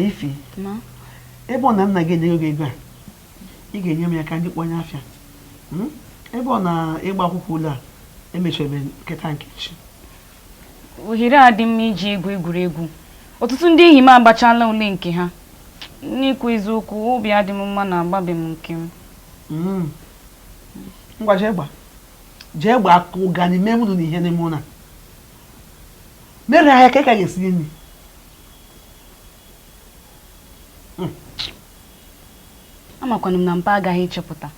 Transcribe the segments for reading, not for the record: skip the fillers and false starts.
Ifi. Ma. Ebe ọ na nna gị enye gị ego a, ị ga-enye m ya ka ndị kpọnye afịa. Ebe ọ na ịgba akwụkwọ ụlọ a, emechebe nketa nke chi. Ohere adị mma iji egwu egwuregwu. Ọtụtụ ndị enyi m agbachala ule nke ha. N'ikwu eziokwu, obi adị m mma na agbabe m nke m. Ngwa jee gba aka ụga n'ime mụnụ na ihe n'ime ụna. Mere ahịa ka ị ka ga-esi nri. Amakwanụ m na mpa agaghị ịchọpụta.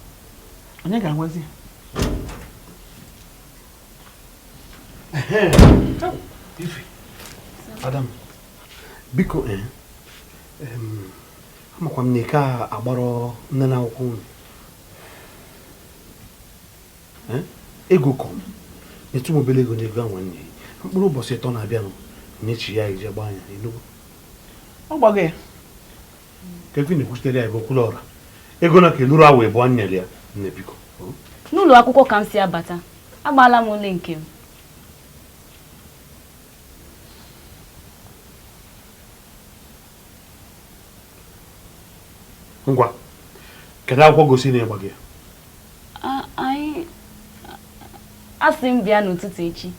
Onye ga-agwazi? Ife. Adam. Biko amakwa m na ike agbara nne na akwụkwọ unu. Ego kọm. Etu mobile ego n'ego anwa nne. Mkpụrụ ụbọchị 3 na-abịanụ. Nyechi ya ije gba anya Enugu. Ọ gbago ya. Kevin na-ekwuchitere ya ebe okwulu ọra. Ego na ka eluru awa ebe anyere ya nne biko. N'ụlọ akwụkwọ ka m si abata. Agbaala m ule nke m. Ngwa. Kedu akwụkwọ gosi na ịgba gị? Asị m bịa n'ụtụtụ echi.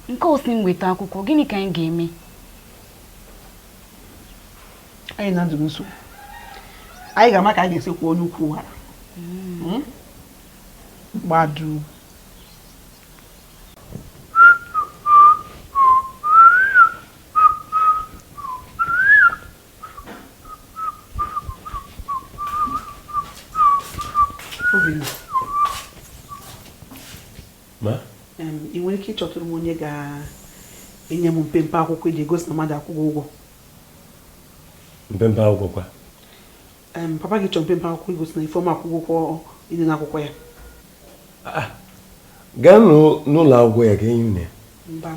Nke osi m weta akwụkwọ, gịnị ka anyị ga-eme? Anyị na ndụ nso. Anyị ga-ama ka anyị ga-esi kwụọ onye ukwu ụghara. Gbadu. Obinna. Ma? Ị nwere ike ịchọtụrụ m onye ga-enye m mpempe akwụkwọ eji egosi na mmadụ akwụkwọ ụgwọ. Mpempe akwụkwọ kwa? Papa gị chọrọ mpempe akwụkwọ egosi na ifeọma akwụkwọ ịdị n'akwụkwọ ya. Gaa n'ụlọ akwụkwọ ya ka enyi une. Mba,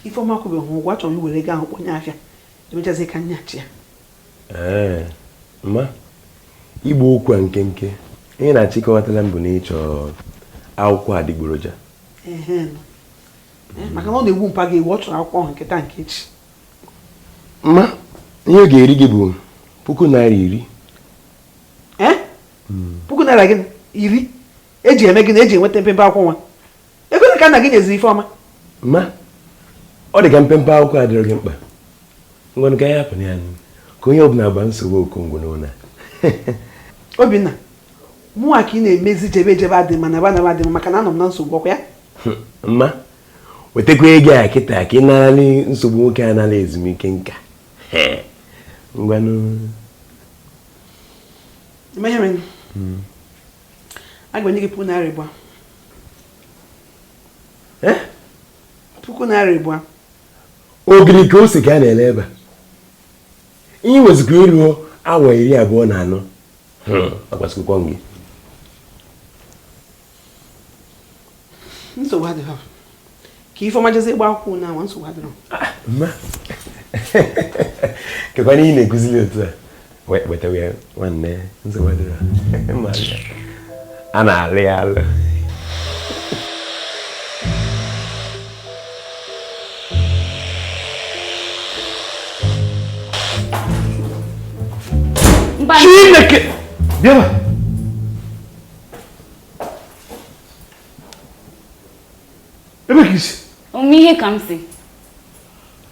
ifeọma akwụbeghị ụgwọ, achọrọ m iwere ego ahụ kpọnye afịa. Emechazi ka nyachi ya. Ma igbo okwu a nkenke. Ihe na-achịkọwatala m bụ na ịchọ akwụkwọ adịgboroja. Maka na ọ na-egbu mpa gị ewu, ọ chọrọ akwụkwọ ahụ nketa nke echi. Ma ihe ọ ga-eri gị bụ 10,000. 10,000 gị 10 eji eme gị na eji enweta mpempe akwụkwọ nwa. Ego ka nna gị nyeziri Ifeọma. Ma ọ dị ka mpempe akwụkwọ adịrọ gị mkpa. Ngwanụ ka ya hapụ ya ka onye ọbụla gba nsogbu okongwo n'ụlọ. Obinna, mụnwa ka ị na-emezi jebe adị ma naba adị maka na anọ m na nsogbu ọkwa ya. Mma wetakwa ego a kịta ka ị narị nsogbu nwoke a nara ezumike nka. Ngwanụ Imehere agba nye gị 2,000. 2,000. Ogiri ka ose ka a na-ele ebe a. Ihe wezikwa iruo awa 24. Agbasịkwa gị. Nsogbu adịghị. Ka Ifeọma jezi ịgba akwụkwọ na awa nsogbu adịghị. Mma. Kekwana ihe na-ekuzili otu a. Wetawe ya nwanne nsogbu adịghị. A na-alị ya alụ. Chineke! Bịaba! Ebe ka isi? Ọmụ ihe ka m si.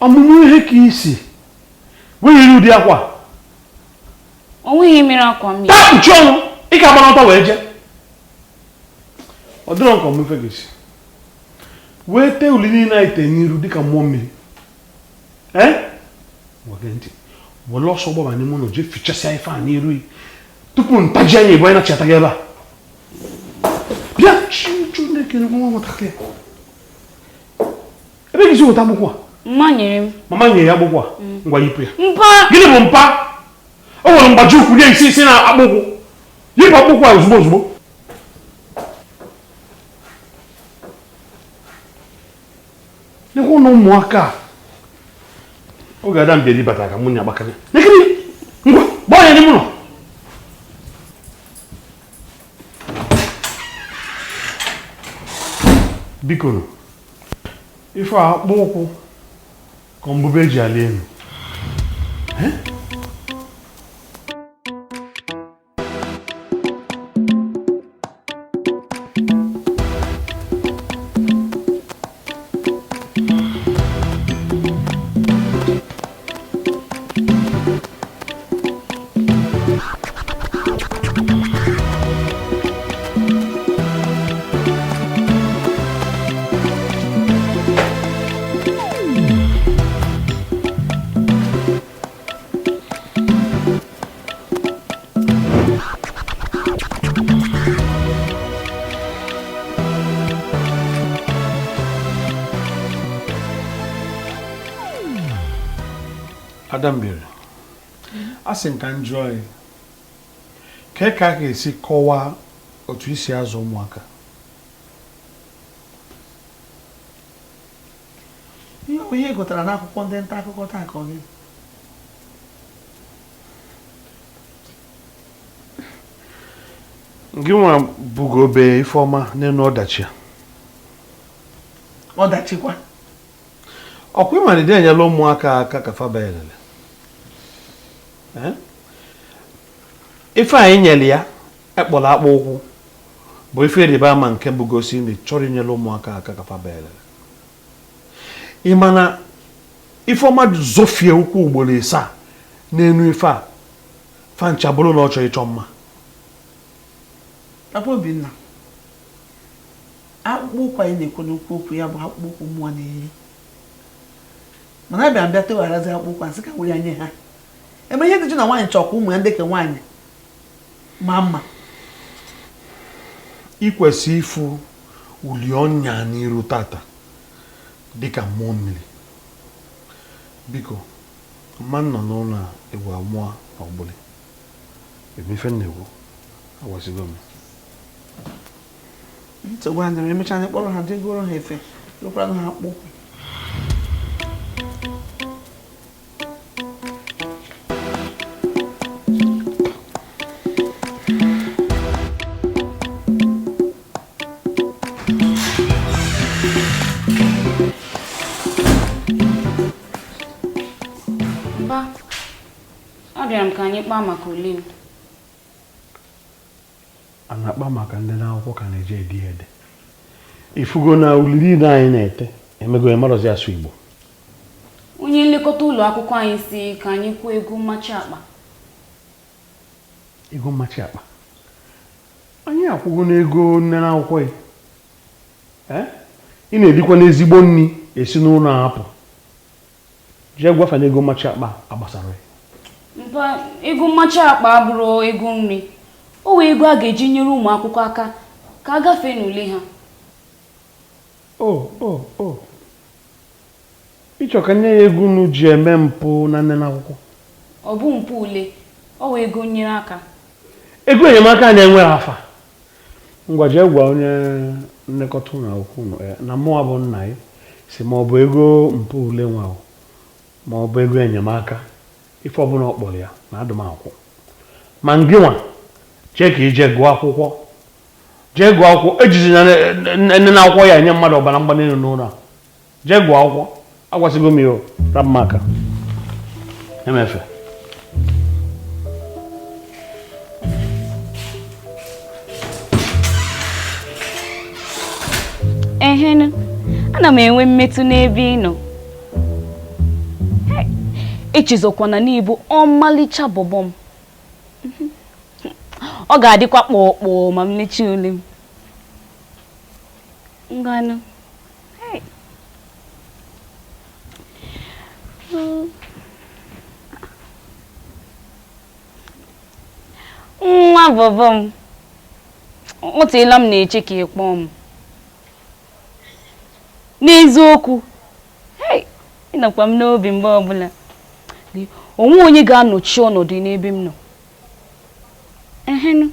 Ọmụmụ ihe ka isi? Wee yiri ụdị akwa? Onwe ihe mere akwa m. Taa kpuchi ọnụ! Ị ka agba n'ọtọ wee jee. Ọ dịrọ nke ọmụfe gị isi. Wee tee uli niile anyị tee n'iru dịka mmụọ mmiri. Wage ntị. Wele ọsọ gbaba n'ime ụlọ jee fichasịa ife a n'iru yi. Tupu ntaji anya ịbụ anyị na-achịata gị ebe a. Bịa! Chineke nwa nwatakịrị. Ebe gị si weta agbụkwọ a? Mma nyere m. Mama nyere ya agbụkwọ a? Ngwa yipụ ya. Mpa! Gịnị bụ mpa? O nwere mgbaji ukwu nye isi na akpụkwụ. Yipụ akpụkwọ a ozugbo ozugbo. Nekwa na ụmụaka. Oge Adam bịara ibata ka mụ na agbakanye. Nekiri! Ngwa, gbaa ya n'ime ụlọ. Biko, ife akpụ ụkwụ ka mbube eji ala elu. Adam bịara. Asị m ka m jụọ ya. Ka ka ga-esi kọwaa otu isi azụ ụmụaka? Ihe gụtara n'akwụkwọ ndị nta akụkọ taa ka ọ gị. Gị nwa bugobe Ifeọma n'elu ọdachi. Ọdachikwa. Ọkwa ịmalite enyela ụmụaka aka ka faba elele. Ife anyị nyere ya ekpọrọ akpụ ụkwụ bụ ife ịrịba ama nke bụ gosi na chọrọ inyere ụmụaka aka ka faba elele. Ị ma na Ifeọma zofie ụkwụ ugboro ịsaa n'enu ife a fancha bụrụ na ọ chọrọ ịchọ mma. Papa Obinna, akpụkpọ ụkwụ anyị na-ekwu n'okwu okwu ya bụ akpụkpọ ụkwụ mmụọ na-eyi. Mana abịa mbịa tegharazi akpụkpọ asị ka were anya ha. Ebe ihe dị jụ na nwaanyị chọkwa ụmụ ya ndị ka nwaanyị ma mma. Ikwesị ịfụ uli ọnya n'iru tata dịka mmụọ mmiri. Biko, mma nọ n'ụlọ a egwu amụọ na ọgbụlị. Emefe na-egwu agwasịgo m. Nsogbu anyị emecha anyị kpọrọ ha jegoro ha efe lụkwara ha akpụ ụkwụ. Abịara m ka anyị kpaa maka ule m. A na-akpa maka ndị n'akwụkwọ ka na-eje edi ede. Ifugo na uliri na anyị na-ete emego emarọzi asụ Igbo. Onye nlekọta ụlọ akwụkwọ anyị si ka anyị kwuo ego mmachi akpa. Ego mmachi akpa? Anyị akwụgo n'ego nne n'akwụkwọ ya. Ị na-edikwa n'ezigbo nri esi n'ụlọ ahapụ. Jee gwafa na ego mmachi akpa agbasara ya. Mpa, ego mmachi akpa abụrụ ego nri. O wee ego a ga-eji nyere ụmụ akwụkwọ aka ka a gafee n'ule ha. Ịchọ ka nye ya ego unu ji eme mpụ na nne n'akwụkwọ? Ọ bụ mpụ ule, ọ wee ego nyere aka. Ego enyemaka na-enwe afa. Ngwa jee gwa onye nlekọta ụlọ akwụkwọ na mụọ bụ nna ya si ma ọ bụ ego mpụ ule nwa ma ọ bụ ego enyemaka ife ọbụla ọ kpọrọ ya na adụmakwụkwọ. Ma ngị nwa chee ka ije gụọ akwụkwọ. Jee gụọ akwụkwọ ejizi na nne n'akwụkwọ ya enye mmadụ ọbara mgbali elu n'ụlọ a. Jee gụọ akwụkwọ agwasịgo m ya rap maka emefe. Ehenu, ana m enwe mmetụ n'ebe ị nọ. Echezọkwana n'ibu ọmalịcha bọbọ m. Ọ ga-adịkwa kpọkpọ ma m lechi ule m. Ngwanụ. Nwa bọbọ m. O teela m na-eche ka ị kpọọ m. N'eziokwu. Ịnọkwa m n'obi mgbe ọbụla. Onwe onye ga-anọchi ọnọdụ n'ebe m nọ. Ehenu.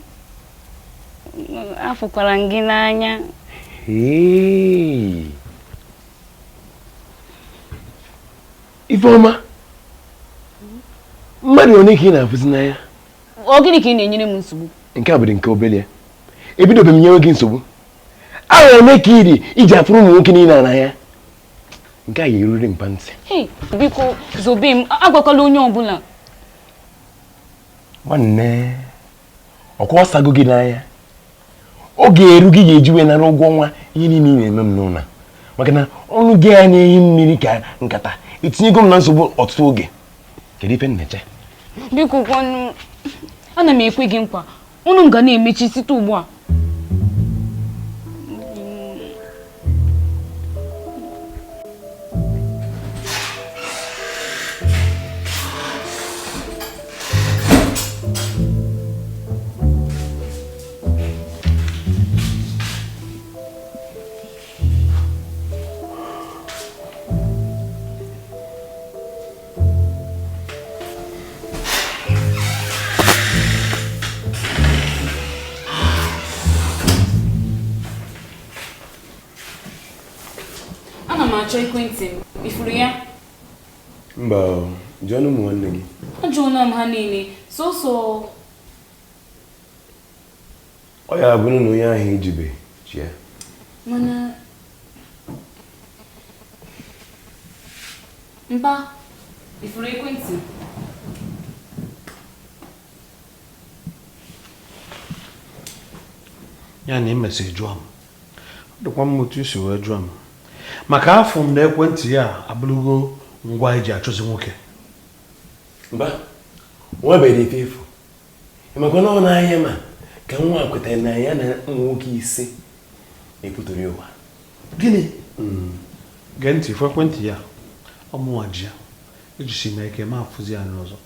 Afụkwara m gị n'anya. Ifeoma. Mmadụ onye ka ị na-afụzi n'anya? Ọ gịnị ka ị na-enyere m nsogbu? Nke a bụ nke obele. Ebidobe m nyewe gị nsogbu. Ahụ ole ka iri iji afụrụ ụmụ nwoke niile n'anya? Nke a ga-eruri mpa ntị. Biko zobe m, agwakwala onye ọbụla. Nwanne, ọkwa ọsago gị n'anya. Oge eru gị ga-eji wee nara ụgwọ ọnwa ihe niile na-eme m n'ụlọ. Maka na ọnụ gị a na-ehi mmiri ka nkata etinyego m na nsogbu ọtụtụ oge. Kedu ife nneche? Biko kwanụ, ana m ekwe gị nkwa, unu ga na-emechi site ugbu a. Achọ ekwentị m, ifuru ya? Mba, jụọ ụmụ nwanne gị. Ajụọla m ha niile, sọsọ. Ọ ya bụrụ na onye ahụ ejibe chi ya. Mana mba, ifuru ekwentị. Ya na emesịrị jụọ m. Dịkwa m otu isi wee jụọ m. Maka afọ m na ekwentị ya abụrụgo ngwa eji achọzi nwoke. Mba, nwabeghị ife efu. Ịmakwa na ọ na-anya ma ka nwa kwetara na ya na nwoke ise na-ekwutọrọ ụwa. Gịnị? Gee ntị, ife ekwentị ya ọmụnwa ji ya ejisi m ike ma afụzi ya n'ọzọ.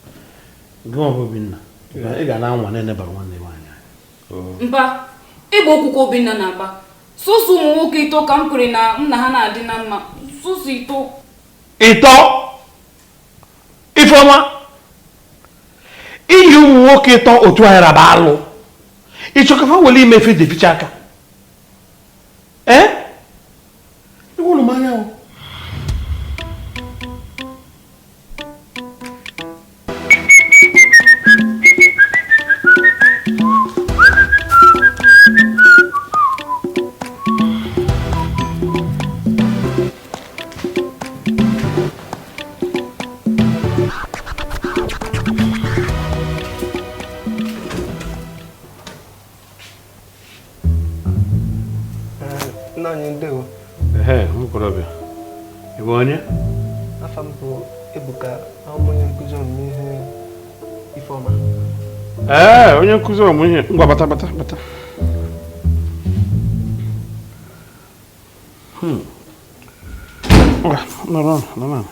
Gị Obinna, ị ga na-anwa na-enebara nwanne nwaanyị anya. Mba, ịgba okwukwe Obinna na-agba. Susu ụmụ nwoke ito ka m kwere na nna ha na-adị na mma. Susu ito. Ito? Ifeoma? Iyi ụmụ nwoke ito otu ahịa raba alụ. Ịchọkafa wele ime efe deficha aka. Iwụlụ m anya o. Okorobịa, ị bụ onye? Afa m bụ Ebuka, onye nkụzi ọmụmụ ihe Ifeoma. Onye nkụzi ọmụmụ ihe. Ngwa bata. Nọrọ. Nọrọ.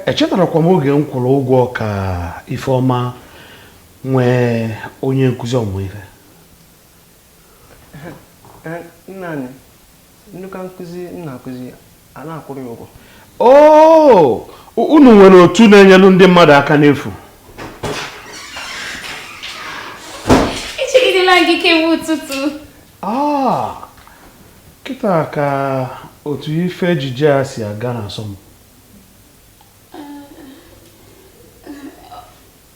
Echetarakwa m oge m kwụrụ ụgwọ ka Ifeoma nwee onye nkụzi ọmụmụ ihe. Nnanị, nnukwu nkụzi na-akụzi a na-akwụrụ ya ụgwọ. Unu nwere otu na-enyelu ndị mmadụ aka n'efu. Echegidela gị kemgbe ụtụtụ. Kịta ka otu ife ejije a si aga n'asọmpi.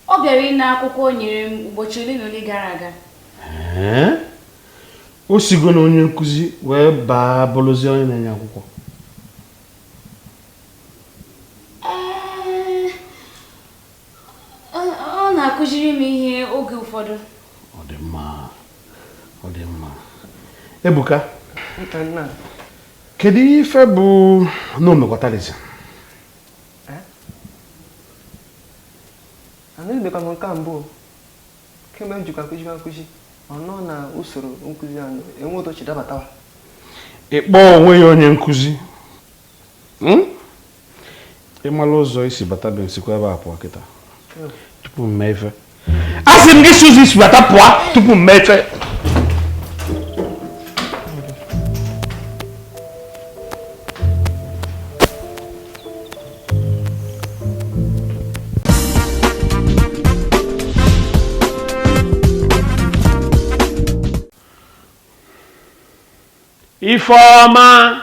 Ọ bịara ịna akwụkwọ o nyere m ụbọchị ole na ole gara aga. O sigo na onye nkụzi wee baa bụrụzie onye na-enye akwụkwọ. Ọ na-akụziri m ihe oge ụfọdụ. Ọ dị mma. Ebuka, kedu ife bụ na omekọtalizi? Anaghịbekwa m nke mbụ kemgbe m jikwa nkụzi ọ nọ na usoro nkụzi anyị enwe otu chidabatawa. Ịkpọ onwe ya onye nkụzi ịmala ụzọ isi bata bụ nsikwa ebe a pụọ kịta tupu m mee ife. Asị m gị si ụzọ isi bata pụọ tupu m mee ife. Ifeoma.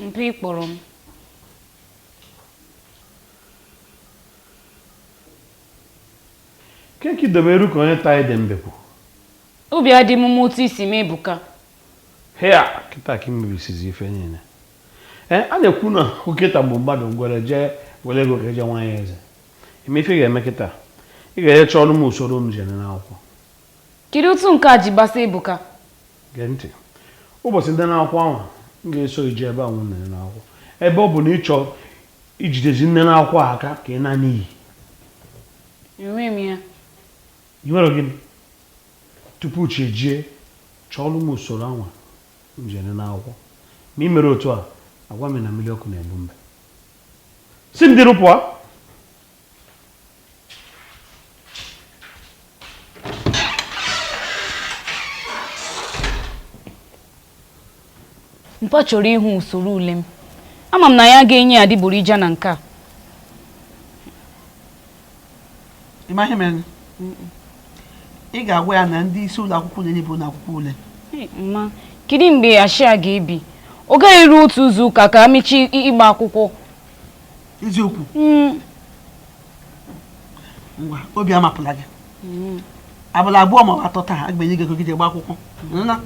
Mpi kpọrọ m. Kenki doberu ka onye taa Edem bekwu. Obi adị m otu isi m ebuka. Hea, kita ka mebisizi ife niile. A na-ekwu na oketa bụ mmadụ ngwere jee were ego ka eje nwaanyị eze. Ife ga-eme kịta. Ị ga-eje chọrọ m usoro m jere n'akwụkwọ. Kedu otu nke a ji gbasa ebuka? Gee ntị. Ụbọchị ndị n'akwụkwọ ahụ m ga-eso ije ebe ahụ nne n'akwụkwọ. Ebe ọ bụ na ị chọọ ijidezi nne n'akwụkwọ aka ka ị na n'iyi. Enwe m ya. I nwere gịnị? Tupu chi ejie chọọlụ m usoro anwa m jere n'akwụkwọ. Ma ị mere otu a, agwa m na mmiri ọkụ na-egbu mbe. Si m dịrị pụọ. Mpa chọrọ ịhụ usoro ule m. Ama m na ya ga-enye adịgboroja na nke a. Ịma ihe mere? Ị ga-agwa ya na ndị isi ụlọ akwụkwọ na-enye bụ n'akwụkwọ ule. Mma, kedu mgbe ashịa ga-ebi? Ọ gaghị eru otu izu ụka ka amechi ịgba akwụkwọ. Eziokwu. Ngwa, obi amapụla gị. Abụla abụọ ma atọ taa, a ga-enye gị ego gị gba akwụkwọ. Nna?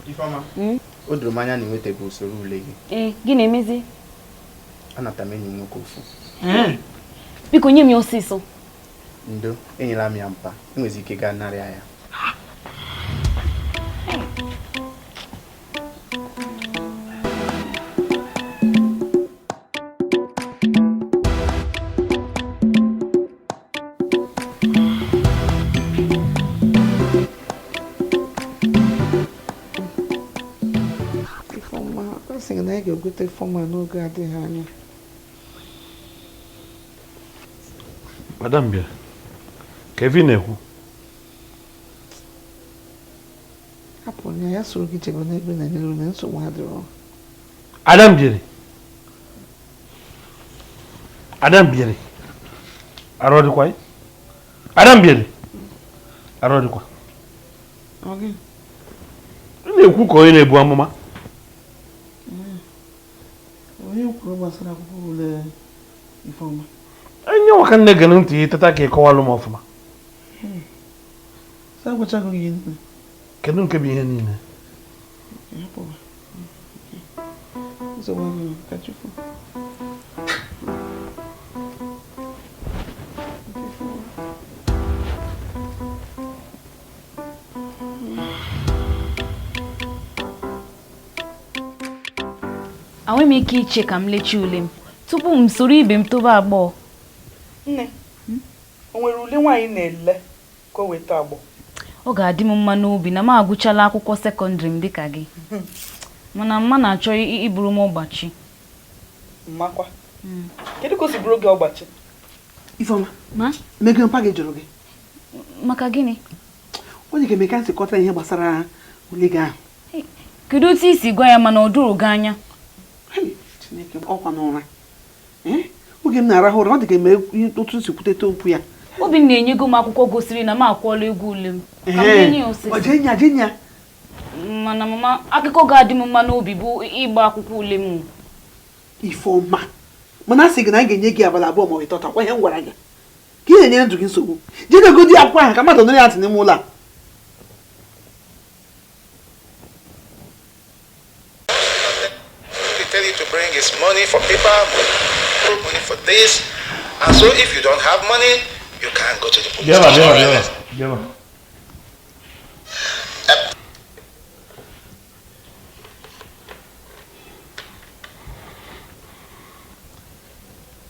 Ifeoma, o doro m anya na enwetaghị usoro ule gị. Gị na-emezi? Anata m enyi m nwoke ofu. Biko nye m ya ọsịsọ. Ndo, enyela m ya mpa. Enwezi ike gaa narịa ya. Na ya ga-egote fọma n'oge adịghị anya. Madam bịa. Kevin na-ekwu. Hapụ ya, ya soro gị chebe n'ebe na nyere na nsogbu adịrọ. Adam bịara. Adam bịara. Arụ dịkwa. Adam bịara. Arụ dịkwa. Oge. Ị na-ekwu ka onye na-ebu amụma. Onye kwuru gbasara akwụkwọ ule Ifeoma. Enye nwaka nne gị ntị tata ka ị kọwalụ m ọfụma. Sa gwachago gị nne. Kedu nke bụ ihe niile? Nsogbu ka Chukwu. Enwe m ike iche ka m lechi ule m tupu m soro ibe m tobe agbọọ. Nne, o nwere ule nwaanyị na-ele ka o weta agbọ? Ọ ga-adị m mma n'obi na m agụchala akwụkwọ sekọndịrị m dịka gị. Mana mma na-achọ iburu m ọgbachi. Mmakwa. Kedu ka o si bụrụ gị ọgbachi? Ifeoma, mego mpa gị jụrụ gị. Maka gịnị? Onye ga-eme ka nsị kọta ihe gbasara ule gị ahụ. Kedu otu isi gwa ya mana ọ dụrụ gị anya? Chineke, ọkwa n'ụra. Oge m na-arahụ ụra, ọ dị ka eme otu nsi kwutete okwu ya. Obi m na-enyego m akwụkwọ gosiri na m akwụọla ego ule m. Ka m enye ya osisi. Jenya. Mana mama, akụkọ ga-adị m mma n'obi bụ ịgba akwụkwọ ule m. Ifeoma, mana asị gị na a ga-enye gị abalị abụọ ma ọ ịtọta kwa ihe m gwara gị. Ka ị na-enyere ndụ gị nsogbu. Jedegodi akwụkwọ ahụ ka mmadụ nọrọ ya ntị n'ime ụlọ a. Tell you to bring his money for paper, money for this, and so if you don't have money, you can't go to the police station.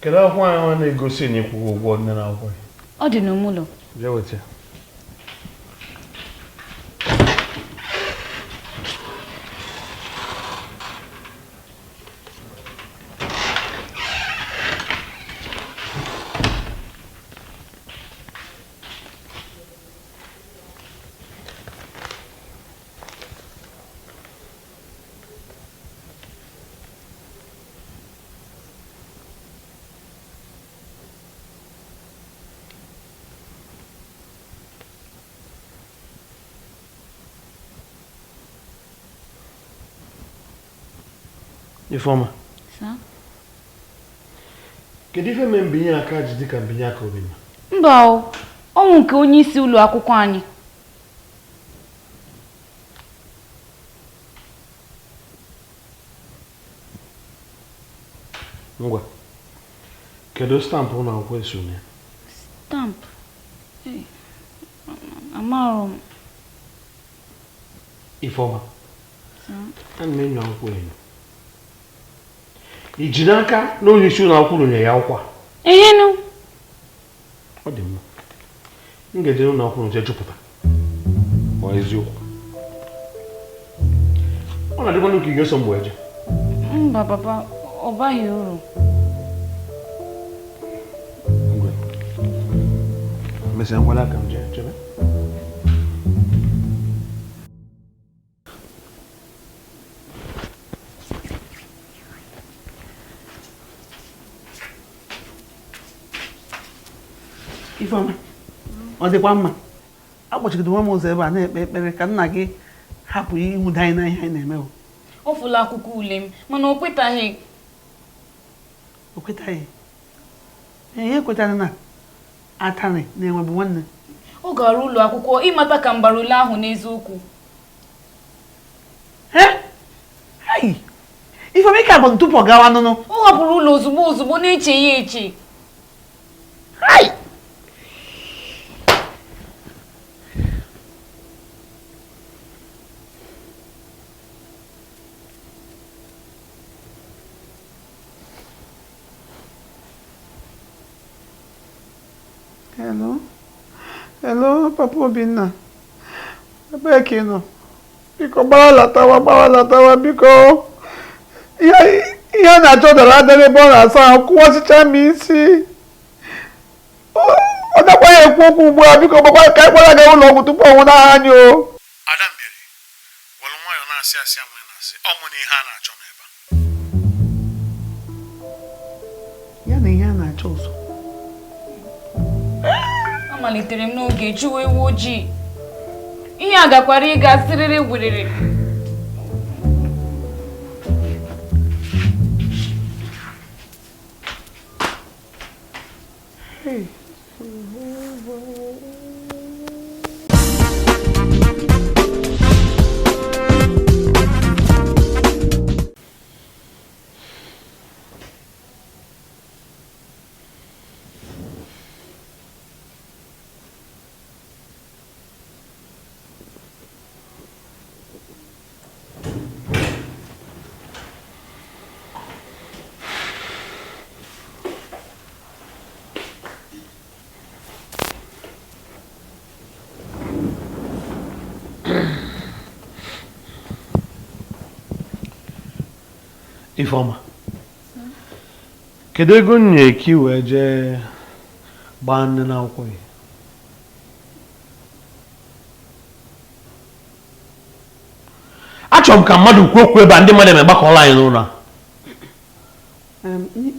Kedu akwụkwọ ahụ na-egosi na ịkwụkwọ ụgwọ nne na akwụkwọ? Ọ dị n'ụlọ. Jee weta. Ifeoma. Sa? Kedu ife me mbinye aka ji dịka mbinye aka Obinna? Mba o, ọnwụ nke onye isi ụlọ akwụkwọ anyị. Ngwa. Kedu stampụ ụlọ akwụkwọ esi onye? Stamp? Amarụ m. Ifeoma. Ana m enyo akwụkwọ enyo. I ji n'aka na onye isi ụlọ akwụkwọ nye ya akwụkwọ? Ehenu. Ọ dị mma. M ga-eje n'ụlọ akwụkwọ nje jupụta. Ọ eziokwu. Ọ na-adịkwa n'ụka ị ga-eso mgbe eje. Mba papa, ọ baghị uru. Ngwa. Mesịa ngwala aka m jee chebe. Ifeoma, ọ dịkwa mma. Akpọchigide nwa m ụzọ ebe a na-ekpe ekpere ka nna gị hapụ ịnwụda anyị na ihe anyị na-eme. Ọ fụla akwụkwọ ule m, mana o kwetaghị. O kwetaghị? Ihe kwetara na Atani na-enwebu nwanne. Ọ gara ụlọ akwụkwọ ịmata ka mbara ule ahụ n'eziokwu. Ifeoma ike agụ tupu ọ gawa nụnụ. Ọ hapụrụ ụlọ ozugbo na-eche ya eche. Hello, Papa Obinna. Ebee ka ị nọ? Biko gbawalatawa biko. Ihe na-achọ dara adịrị ebe ọ na-asa ahụ kụwasịcha m isi. Ọ dakwa ya ekwu okwu ugbu a, biko gbakwa ka ịkpara gị ụlọ ọgwụ tupu ọ nwụrụ anyị o. Ada mbiri, were nwayọọ na-asị asị anwe na-asị, ọ mụ na ihe a na-achọ n'ebe. Ya na ihe a na-achọ ụzọ. Amalitere m n'oge chụwa ewu ojii. Ihe a gakwara ịga siriri werere. Ifeoma. Kedu ego nye ki wee jee gbaa nne n'akwụkwọ gị? Achọrọ m ka mmadụ kwuo okwu ebe a ndị mmadụ emegbakọla anyị n'ụlọ a.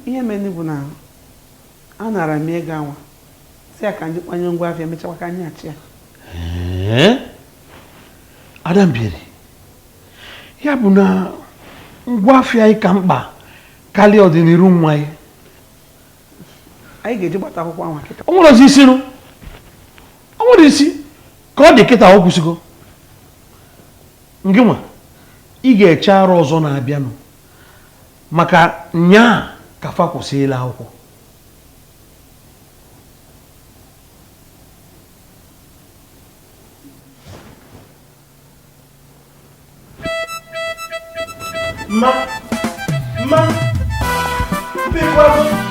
Ihe mere bụ na a nara m ego anwa si ya ka ndị kwanye ngwa afịa emechakwa ka anyị achị ya. Ada mbiri. Ya bụ na ngwa afịa anyị ka mkpa karịa ọdịnihu nwa anyị. Anyị ga-eji gbata akwụkwọ anwa kịta. O nwere ozi isi nụ. O nwere isi ka ọ dị kịta ọ kwụsịgo. Ngị nwa, ị ga-eche arụ ọzọ na-abịanụ maka nyaa ka fa kwụsịla akwụkwọ. Ma, big brother.